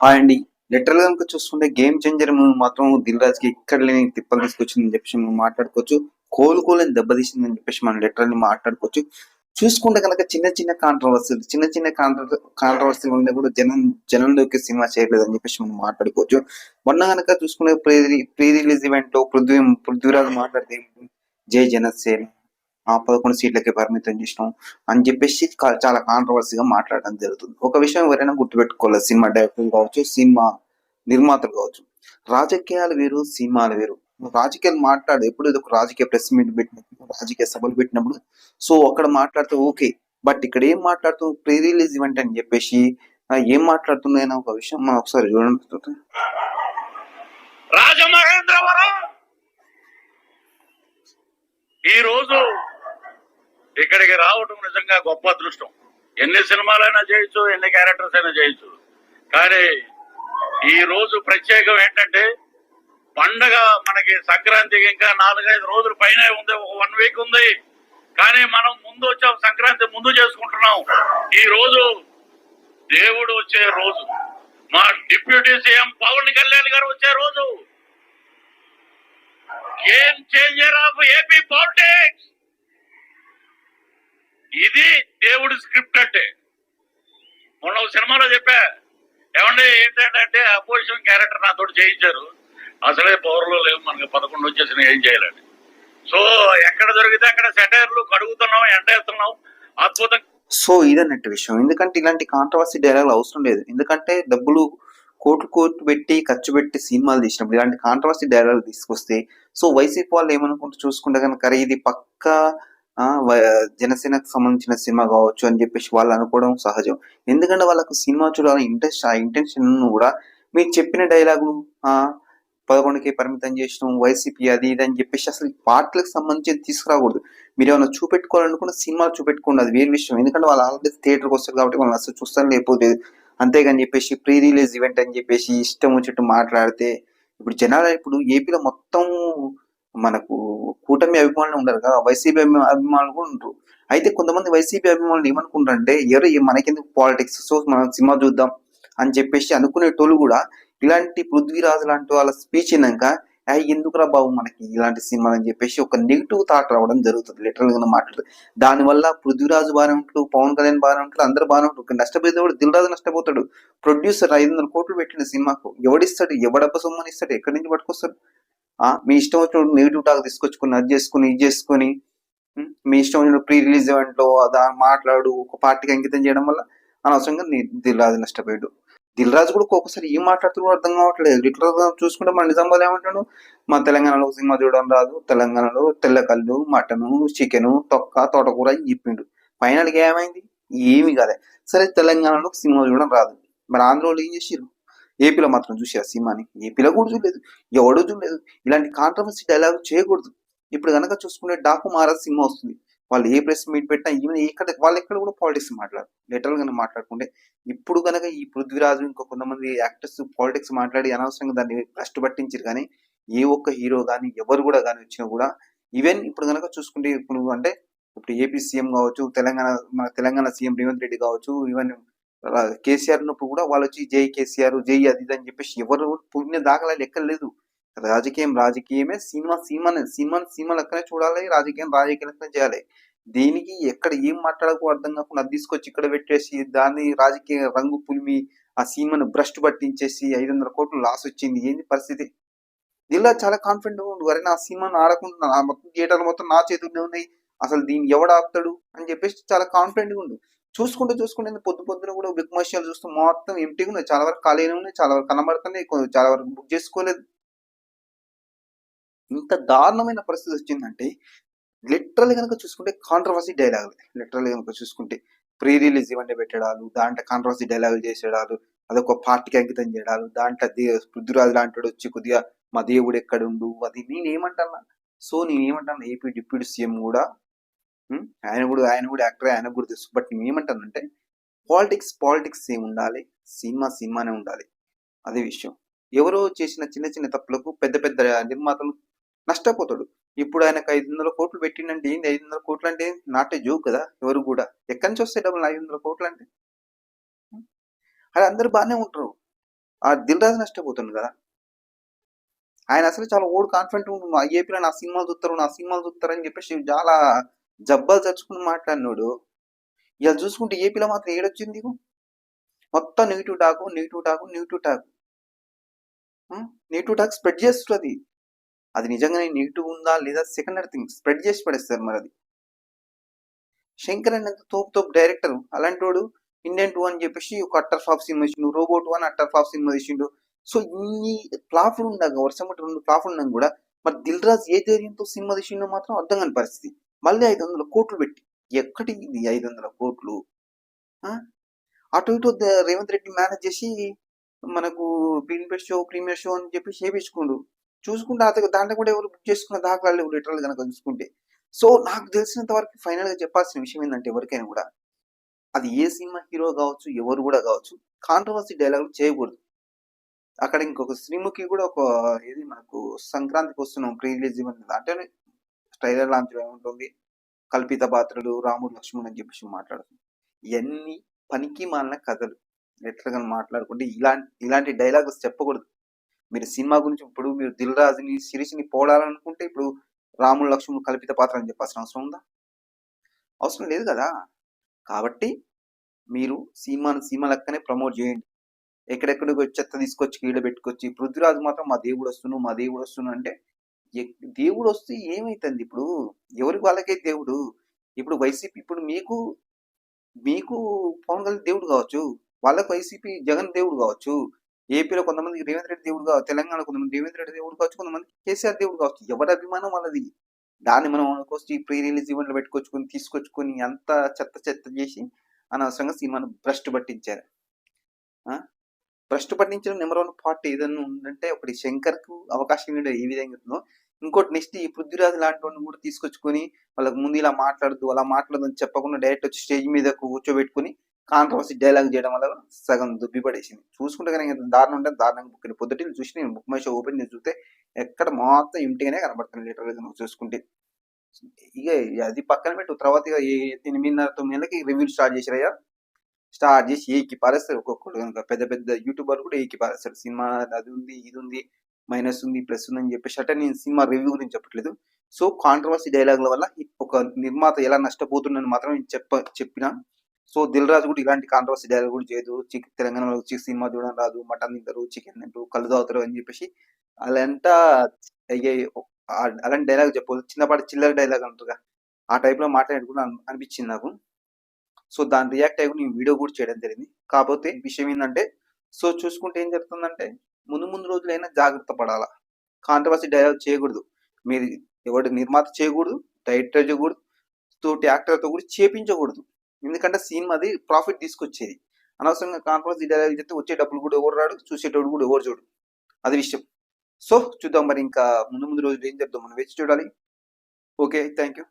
Hi అండి. లిటరల్‌గా గనుక చూసుకుంటే 'గేమ్ చేంజర్' మూవీ మాత్రం 'దిల్ రాజు'కి ఎక్కడ లేని తిప్పలు తీసుకొచ్చిందని చెప్పేసి మనం మాట్లాడుకోవచ్చు. కోలుకోలేని దెబ్బతీసిందని చెప్పేసి మనం లిటరల్లీ మాట్లాడుకోవచ్చు. చూసుకుంటే గనక చిన్న చిన్న కాంట్రోవర్సీలు ఉండే కూడా జనంలోకి సినిమా చేయలేదని చెప్పేసి మనం మాట్లాడుకోవచ్చు. మొన్న గనక చూసుకునే ప్రీ రిలీజ్ ఈవెంట్‌లో పృథ్వీరాజ్ మాట్లాడితే జై జనసేన 11 సీట్లకే పరిమితం చేసినాం అని చెప్పేసి చాలా కాంట్రవర్సీగా మాట్లాడడం జరుగుతుంది. ఒక విషయం ఎవరైనా గుర్తుపెట్టుకోవాలి, సినిమా డైరెక్టర్లు కావచ్చు, సినిమా నిర్మాతలు కావచ్చు. రాజకీయాలు వేరు, సినిమాలు వేరు. రాజకీయాలు మాట్లాడు ఎప్పుడు ఇది ఒక రాజకీయ ప్రెస్ మీట్ పెట్టినప్పుడు, రాజకీయ సభలు పెట్టినప్పుడు సో అక్కడ మాట్లాడితే ఓకే. బట్ ఇక్కడ ఏం మాట్లాడుతూ ప్రీ రిలీజ్ ఈవెంట్ అని చెప్పేసి ఏం మాట్లాడుతున్నాయని ఒక విషయం మనం ఒకసారి చూడండి. రాజమహేంద్రవరం ఈ రోజు ఇక్కడికి రావటం నిజంగా గొప్ప అదృష్టం. ఎన్ని సినిమాలైనా చేయొచ్చు, ఎన్ని క్యారెక్టర్స్ అయినా చేయొచ్చు, కానీ ఈ రోజు ప్రత్యేకం ఏంటంటే పండగ మనకి సంక్రాంతికి ఇంకా 4-5 రోజుల పైన ఉంది, ఒక 1 వీక్ ఉంది. కానీ మనం ముందు వచ్చాం, సంక్రాంతి ముందు చేసుకుంటున్నాం. ఈ రోజు దేవుడు వచ్చే రోజు, మా డిప్యూటీ సీఎం పవన్ కళ్యాణ్ గారు వచ్చే రోజు, game changer of AP politics. ఇది దేవుడి స్క్రిప్ట్ అంటే. మొన్న సినిమాలో చెప్పా, ఏమంటే ఏంటంటే అపోజిషన్ క్యారెక్టర్ నాతో చేయించారు, అసలే పవర్లో లేవు మనకి, 11 వచ్చేసిన ఏం చేయాలని. సో ఎక్కడ దొరికితే అక్కడ సెటైర్లు కడుగుతున్నాం, ఎండేస్తున్నాం, అద్భుతం. సో ఇదన్నట్టు విషయం. ఎందుకంటే ఇలాంటి కాంట్రవర్సీ డైలాగులు అవసరం లేదు. ఎందుకంటే డబ్బులు కోట్లు పెట్టి ఖర్చు పెట్టి సినిమాలు తీసినప్పుడు ఇలాంటి కాంట్రవర్సీ డైలాగులు తీసుకొస్తే సో వైసీపీ వాళ్ళు ఏమనుకుంటూ చూసుకుంటే కనుక ఇది పక్కా జనసేనకు సంబంధించిన సినిమా కావచ్చు అని చెప్పేసి వాళ్ళు అనుకోవడం సహజం. ఎందుకంటే వాళ్ళకు సినిమా చూడాలని ఇంటెన్షన్ కూడా మీరు చెప్పిన డైలాగులు 11కి పరిమితం చేసినాం, వైసీపీ అది ఇది అని చెప్పేసి అసలు పార్టీలకు సంబంధించి తీసుకురాకూడదు. మీరు ఏమైనా చూపెట్టుకోవాలనుకున్న సినిమా చూపెట్టుకోండి, అది వేరే విషయం. ఎందుకంటే వాళ్ళు ఆల్రెడీ థియేటర్కి వస్తారు కాబట్టి వాళ్ళని అసలు చూస్తాను, లేకపోతే అంతేగాని చెప్పేసి ప్రీ రిలీజ్ ఈవెంట్ అని చెప్పేసి ఇష్టం వచ్చేట్టు మాట్లాడితే ఇప్పుడు జనాలు ఇప్పుడు ఏపీలో మొత్తం మనకు కూటమి అభిమానులు ఉండరు కదా, వైసీపీ అభిమానులు కూడా ఉంటారు. అయితే కొంతమంది వైసీపీ అభిమానులు ఏమనుకుంటారంటే మనకెందుకు పాలిటిక్స్, సో మనం సినిమా చూద్దాం అని చెప్పేసి అనుకునేటోళ్ళు కూడా ఇలాంటి పృథ్వీరాజు లాంటి వాళ్ళ స్పీచ్ అయినాక ఎందుకురా బాబు మనకి ఇలాంటి సినిమాలు అని చెప్పేసి ఒక నెగిటివ్ థాట్ రావడం జరుగుతుంది లిటరల్ గా మాట్లాడుతుంది. దానివల్ల పృథ్వీరాజు బాగానే ఉంటాడు, పవన్ కళ్యాణ్ బాగానే ఉంటాడు, అందరు బాగానే ఉంటాడు. నష్టపోయేది కూడా దిల్ రాజు నష్టపోతాడు. ప్రొడ్యూసర్ 500 కోట్లు పెట్టిన సినిమాకు ఎవడిస్తాడు, ఎవడబ్బ సొమ్మని ఇస్తాడు, ఎక్కడి నుంచి పట్టుకొస్తాడు? మీ ఇష్టం వచ్చినప్పుడు నెగిటివ్ టాక్ తీసుకొచ్చుకుని అది చేసుకుని ఇది చేసుకుని మీ ఇష్టం వచ్చినప్పుడు ప్రీ రిలీజ్ ఈవెంట్ లో మాట్లాడు ఒక పార్టీకి అంకితం చేయడం వల్ల అనవసరంగా దిల్ రాజు నష్టపోయాడు. దిల్ రాజు కూడా ఒక్కొక్కసారి ఏం మాట్లాడుతున్నా అర్థం కావట్లేదు. లిటరల్గా చూసుకుంటే మన నిజామాబాద్ ఏమంటాడు, మా తెలంగాణలో సినిమా చూడడం రాదు, తెలంగాణలో తెల్లకల్లు, మటను, చికెను, తొక్క, తోటకూర అని చెప్పిండు. ఫైనల్గా ఏమైంది? ఏమి కాలే. సరే తెలంగాణలో సినిమా చూడడం రాదు, మరి ఆంధ్రలో ఏం చేసిరు? ఏపీలో మాత్రం చూసారు సినిమాని? ఏపీలో కూడా చూడలేదు, ఎవడూ చూడలేదు. ఇలాంటి కాంట్రవర్సీ డైలాగ్ చేయకూడదు. ఇప్పుడు కనుక చూసుకుంటే డాకు మహారాజ్ సినిమా వస్తుంది, వాళ్ళు ఏ ప్రెస్ మీట్ పెట్టినా ఈవెన్ వాళ్ళు ఎక్కడ కూడా పాలిటిక్స్ మాట్లాడారు. లిటరల్ గా మాట్లాడుకుంటే ఇప్పుడు కనుక ఈ పృథ్వీరాజు ఇంకా కొంతమంది యాక్టర్స్ పాలిటిక్స్ మాట్లాడి అనవసరంగా దాన్ని భ్రష్టు పట్టించారు. కానీ ఏ ఒక్క హీరో కానీ ఎవరు కూడా కానీ వచ్చినా కూడా ఈవెన్ ఇప్పుడు కనుక చూసుకుంటే ఇప్పుడు ఏపీ సీఎం కావచ్చు, మన తెలంగాణ సీఎం రేవంత్ రెడ్డి కావచ్చు, ఈవెన్ కేసీఆర్ ఉన్నప్పుడు కూడా వాళ్ళు వచ్చి జై కేసీఆర్, జై అది ఇది అని చెప్పేసి ఎవరు పుణ్య దాఖలాలు ఎక్కడ లేదు. రాజకీయమే, సినిమా లెక్కనే చూడాలి, రాజకీయం లెక్కనే చేయాలి. దీనికి ఎక్కడ ఏం మాట్లాడకు అర్థం కాకుండా అది తీసుకొచ్చి ఇక్కడ పెట్టేసి దాన్ని రాజకీయ రంగు పులిమి ఆ సినిమాను భ్రష్టు పట్టించేసి 500 కోట్లు లాస్ వచ్చింది. ఏంది పరిస్థితి? దిల్లా చాలా కాన్ఫిడెంట్ ఉండు, అరే నా సినిమాను ఆడకుండా మొత్తం థియేటర్లు మొత్తం నా చేతుల్లో ఉన్నాయి, అసలు దీన్ని ఎవడు ఆపుతాడు అని చెప్పేసి చాలా కాన్ఫిడెంట్ ఉండు. చూసుకుంటే పొద్దున కూడా బిగ్ మషియాలు చూస్తూ మొత్తం ఎంటీగా ఉన్నాయి, చాలా వరకు ఖాళీనే ఉన్నాయి, చాలా వరకు కనబడుతున్నాయి, చాలా వరకు బుక్ చేసుకోలేదు. ఇంత దారుణమైన పరిస్థితి వచ్చిందంటే లిటరల్ కనుక చూసుకుంటే కాంట్రవర్సీ డైలాగులు. లిటరల్ కనుక చూసుకుంటే ప్రీ రిలీజ్ ఈవెంట్ పెట్టడాలు, దాంట్లో కాంట్రవర్సీ డైలాగులు చేసేడాలు, అదొక పార్టీకి అంకితం చేయడాలు, దాంట్లో పృథ్వీరాజు లాంటి వచ్చి కొద్దిగా మా దేవుడు ఎక్కడుండు అది నేనేమంటాను. సో నేనేమంటాను, ఏపీ డిప్యూటీ సీఎం కూడా ఆయన కూడా యాక్టర్, ఆయనకు కూడా తెలుసు. బట్ నేనేమంటానంటే పాలిటిక్స్ ఏమి ఉండాలి, సినిమానే ఉండాలి. అదే విషయం. ఎవరో చేసిన చిన్న చిన్న తప్పులకు పెద్ద పెద్ద నిర్మాతలు నష్టపోతాడు. ఇప్పుడు ఆయనకు 500 కోట్లు పెట్టిండంటే ఏంది? 500 కోట్లు అంటే నాట్ ఏ జోక్ కదా. ఎవరు కూడా ఎక్కడి నుంచి వస్తాయి డబ్బులు 500 కోట్లు అంటే? అది అందరు బాగానే ఉంటారు. ఆ దిల్ రాజు నష్టపోతుంది కదా. ఆయన అసలు చాలా ఓల్డ్ కాన్ఫిడెంట్ ఏపీలో నా సినిమాలు చూస్తారు అని చెప్పేసి చాలా జబ్బాలు చచ్చుకుని మాట్లాడినాడు. ఇలా చూసుకుంటే ఏపీలో మాత్రం ఏడొచ్చింది నీకు? మొత్తం negative talk negative talk spread చేస్తుంది. అది నిజంగానే నెగిటివ్ ఉందా లేదా సెకండరీ థింగ్ స్ప్రెడ్ చేసి పడేస్తారు. మరి అది శంకర్ అనే తోపు డైరెక్టర్ అలాంటి వాడు ఇండియన్ 2 అని చెప్పేసి ఒక అట్టర్ ఫ్లాప్ సినిమా ఇచ్చిండు, రోబో 2 అని అట్టర్ ఫ్లాప్ సినిమా తీసిండు. సో ఇన్ని ఫ్లాప్లు ఉండగా వర్షం 2 ఫ్లాప్లు ఉండగా కూడా మరి దిల్ రాజు ఏ ధైర్యంతో సినిమా తీసిండో మాత్రం అర్థం కాని పరిస్థితి. మళ్ళీ 500 కోట్లు పెట్టి ఎక్కడి ఇది 500 కోట్లు? అటు ఇటు రేవంత్ రెడ్డి మేనేజ్ చేసి మనకు ప్రీమియర్ షో అని చెప్పి చేపించుకుండు. చూసుకుంటే అతను దాంట్లో కూడా ఎవరు బుక్ చేసుకున్న దాఖలాలు లేవు లిటరల్ కనుక చూసుకుంటే. సో నాకు తెలిసినంత వరకు ఫైనల్ గా చెప్పాల్సిన విషయం ఏంటంటే ఎవరికైనా కూడా అది ఏ సినిమా హీరో కావచ్చు ఎవరు కూడా కావచ్చు కాంట్రవర్సీ డైలాగ్ చేయకూడదు. అక్కడ ఇంకొక శ్రీముఖి కూడా ఒక ఏది మనకు సంక్రాంతికి వస్తున్నాం ప్రీ రిలీజ్ ఈవెంట్ అంటే ట్రైలర్ లాంచ్ ఏముంటుంది కల్పిత పాత్రలు రాముడు లక్ష్మణ్ అని చెప్పేసి మాట్లాడుతుంది. ఇవన్నీ పనికి మాలిన కథలు ఎట్లా మాట్లాడుకుంటే ఇలాంటి డైలాగ్స్ చెప్పకూడదు. మీరు సినిమా గురించి ఇప్పుడు మీరు దిల్ రాజుని సిరీస్ని పోడాలనుకుంటే ఇప్పుడు రాముడు లక్ష్మణుడు కల్పిత పాత్ర అని చెప్పాల్సిన అవసరం ఉందా? అవసరం లేదు కదా. కాబట్టి మీరు సినిమా లెక్కనే ప్రమోట్ చేయండి. ఎక్కడెక్కడికి చెత్త తీసుకొచ్చి కీడ పెట్టుకొచ్చి పృథ్వీరాజు మాత్రం మా దేవుడు వస్తున్నాడు అంటే దేవుడు వస్తే ఏమైతుంది? ఇప్పుడు ఎవరికి వాళ్ళకే దేవుడు. ఇప్పుడు వైసీపీ ఇప్పుడు మీకు పవన్ కళ్యాణ్ దేవుడు కావచ్చు, వాళ్ళకు వైసీపీ జగన్ దేవుడు కావచ్చు, ఏపీలో కొంతమంది రేవంత్ రెడ్డి దేవుడు కావచ్చు, తెలంగాణ కొంతమంది రేవంత్ రెడ్డి దేవుడు కావచ్చు, కొంతమంది కేసీఆర్ దేవుడు కావచ్చు. ఎవరి అభిమానం వాళ్ళది. దాన్ని మనం వచ్చి ప్రీ రిలీజ్ ఈవెంట్లు తీసుకొచ్చుకొని అంత చెత్త చేసి అనవసరంగా సినిమాను భ్రష్టు పట్టించారు. భ్రష్టు పట్టించిన నెంబర్ 1 పార్ట్ ఏదన్నా ఉందంటే ఒకటి శంకర్కు అవకాశం ఏ విధంగా ఉందో, ఇంకోటి నెక్స్ట్ ఈ పృథ్వీరాజ్ లాంటి వాడిని కూడా తీసుకొచ్చుకొని వాళ్ళకి ముందు ఇలా మాట్లాడదు అలా మాట్లాడదని చెప్పకుండా డైరెక్ట్ వచ్చి స్టేజ్ మీద కూర్చోబెట్టుకుని కాంట్రవర్సీ డైలాగ్ చేయడం వల్ల సగం దుబ్బి పడేసింది. చూసుకుంటే కానీ దారుణం ఉంటే దారుణంగా బుక్ పొద్దుటి చూసి నేను బుక్ మై షో ఓపెన్ చేసి చూస్తే ఎక్కడ మొత్తం ఇంటిగానే కనబడుతుంది లిటరల్గా చూసుకుంటే. ఇక అది పక్కన పెట్టు. తర్వాత 8:30-9 నెలలకి రివ్యూ స్టార్ట్ చేసి ఏకి పారేస్తారు ఒక్కొక్కరు. కనుక పెద్ద యూట్యూబర్లు కూడా ఏకి పారేస్తారు. సినిమా అది ఉంది ఇది ఉంది మైనస్ ఉంది ప్లస్ ఉంది అని చెప్పేసి అంటే నేను సినిమా రివ్యూ గురించి చెప్పట్లేదు. సో కాంట్రవర్సీ డైలాగుల వల్ల ఒక నిర్మాత ఎలా నష్టపోతుందని మాత్రం నేను చెప్పిన. సో దిల్ రాజు కూడా ఇలాంటి కాంట్రవర్సీ డైలాగ్ కూడా చేయదు. తెలంగాణలో వచ్చి సినిమా చూడడం రాదు, మటన్ తింటారు, చికెన్ తింటారు, కళ్ళు తాగుతారు అని చెప్పేసి అలాంటి డైలాగ్ చెప్పదు. చిన్నపాటి చిల్లర డైలాగ్ అంటారుగా ఆ టైప్ లో మాట్లాడుకుంటూ అనిపించింది నాకు. సో దాని రియాక్ట్ అయ్యి నేను వీడియో కూడా చేయడం జరిగింది. కాకపోతే విషయం ఏంటంటే సో చూసుకుంటే ఏం జరుగుతుందంటే ముందు రోజులైనా జాగ్రత్త పడాలా. కాంట్రవర్సీ డైలాగ్ చేయకూడదు. మీరు ఎవరి నిర్మాత చేయకూడదు, డైరెక్టర్ చేయకూడదు, తోటి యాక్టర్తో కూడా చేపించకూడదు. ఎందుకంటే సినిమాది ప్రాఫిట్ తీసుకొచ్చేది. అనవసరంగా కాంట్రవర్సీ డైలాగ్ చెప్తే వచ్చే డబ్బులు కూడా ఎవరు రాడు, చూసేటోడు కూడా ఎవరు చూడు. అది విషయం. సో చూద్దాం మరి ఇంకా ముందు రోజులు ఏం చెప్తాం మనం వేచి చూడాలి. Okay, thank you.